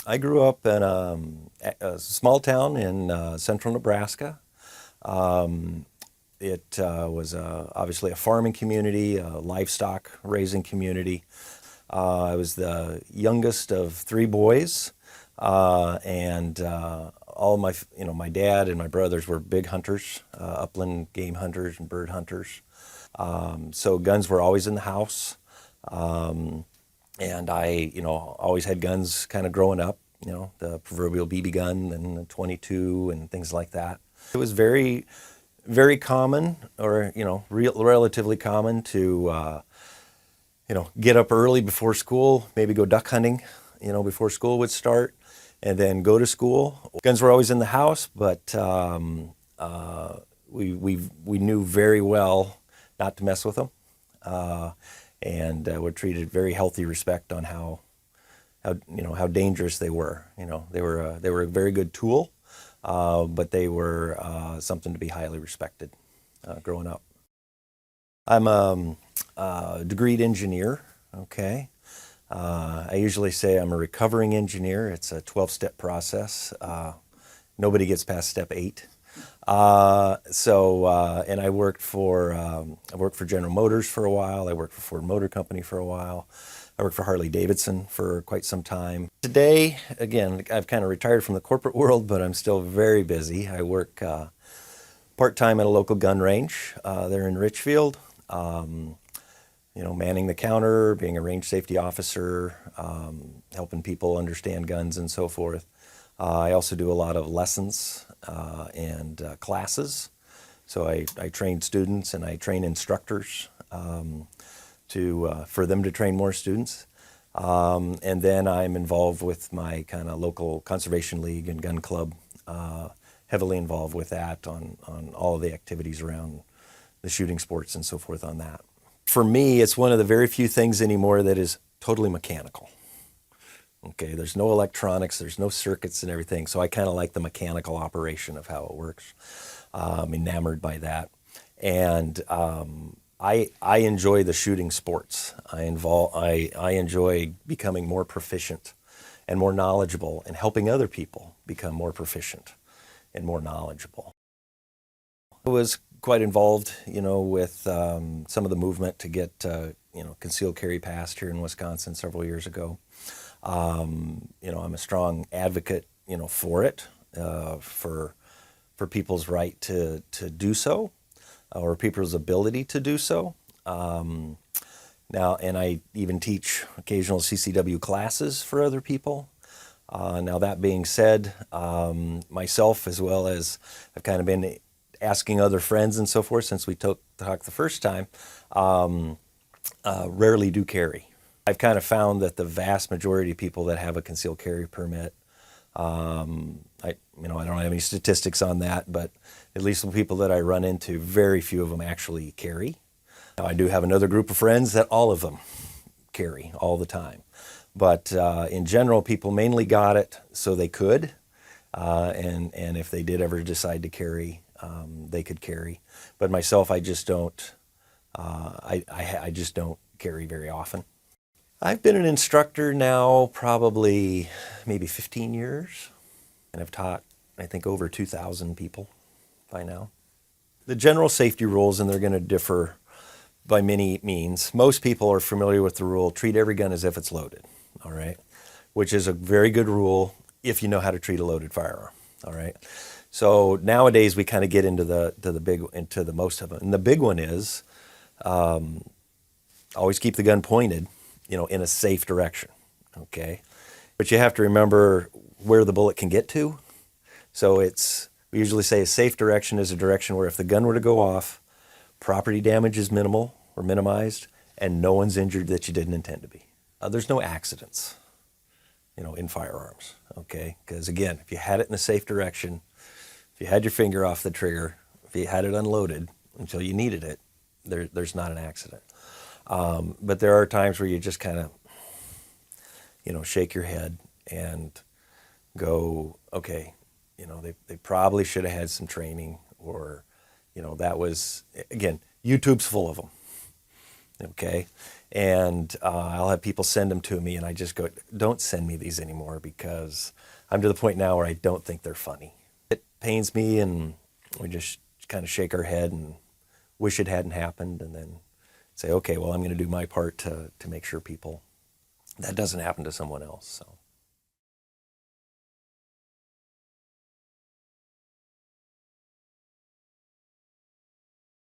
I grew up in a small town in central Nebraska. Um, it was obviously a farming community, a livestock raising community. I was the youngest of three boys, and all my, my dad and my brothers were big hunters, upland game hunters and bird hunters. So guns were always in the house. Um, and I, always had guns kind of growing up, the proverbial BB gun and the 22 and things like that. It was very, very common, or, relatively common to, get up early before school, maybe go duck hunting, before school would start, and then go to school. Guns were always in the house, but we knew very well not to mess with them, and were treated very healthy respect on how dangerous they were. They were a very good tool, but they were something to be highly respected growing up. I'm a degreed engineer. Okay. I usually say I'm a recovering engineer. It's a 12-step process. Nobody gets past step 8. And I worked for General Motors for a while. I worked for Ford Motor Company for a while. I worked for Harley Davidson for quite some time. Today, again, I've kind of retired from the corporate world, but I'm still very busy. I work part-time at a local gun range there in Richfield. Manning the counter, being a range safety officer, helping people understand guns and so forth. I also do a lot of lessons and classes. So I train students and I train instructors for them to train more students. And then I'm involved with my kind of local conservation league and gun club, heavily involved with that on all of the activities around the shooting sports and so forth on that. For me, it's one of the very few things anymore that is totally mechanical. Okay, there's no electronics, there's no circuits and everything, so I kind of like the mechanical operation of how it works. I'm enamored by that. And I enjoy the shooting sports. I enjoy becoming more proficient and more knowledgeable and helping other people become more proficient and more knowledgeable. I was quite involved, with some of the movement to get, concealed carry passed here in Wisconsin several years ago. I'm a strong advocate, for it, for people's right to do so, or people's ability to do so. Now, and I even teach occasional CCW classes for other people. Now, that being said, myself, as well as I've kind of been asking other friends and so forth since we talked the first time, rarely do carry. I've kind of found that the vast majority of people that have a concealed carry permit, I don't have any statistics on that, but at least the people that I run into, very few of them actually carry. Now, I do have another group of friends that all of them carry all the time. But in general, people mainly got it so they could, and if they did ever decide to carry, they could carry. But myself, I just don't. I just don't carry very often. I've been an instructor now probably maybe 15 years, and I've taught, I think, over 2,000 people by now. The general safety rules, and they're going to differ by many means. Most people are familiar with the rule, treat every gun as if it's loaded, all right? Which is a very good rule if you know how to treat a loaded firearm, all right? So nowadays we kind of get into the most of them. And the big one is always keep the gun pointed, in a safe direction, okay? But you have to remember where the bullet can get to. So we usually say a safe direction is a direction where if the gun were to go off, property damage is minimal or minimized, and no one's injured that you didn't intend to be. There's no accidents, in firearms, okay? Because again, if you had it in a safe direction, if you had your finger off the trigger, if you had it unloaded until you needed it, there's not an accident. But there are times where you just kind of, shake your head and go, okay, they probably should have had some training, or, that was, again, YouTube's full of them. Okay. And I'll have people send them to me, and I just go, don't send me these anymore because I'm to the point now where I don't think they're funny. It pains me, and we just kind of shake our head and wish it hadn't happened, and then say, okay, well, I'm going to do my part to make sure that doesn't happen to someone else. So.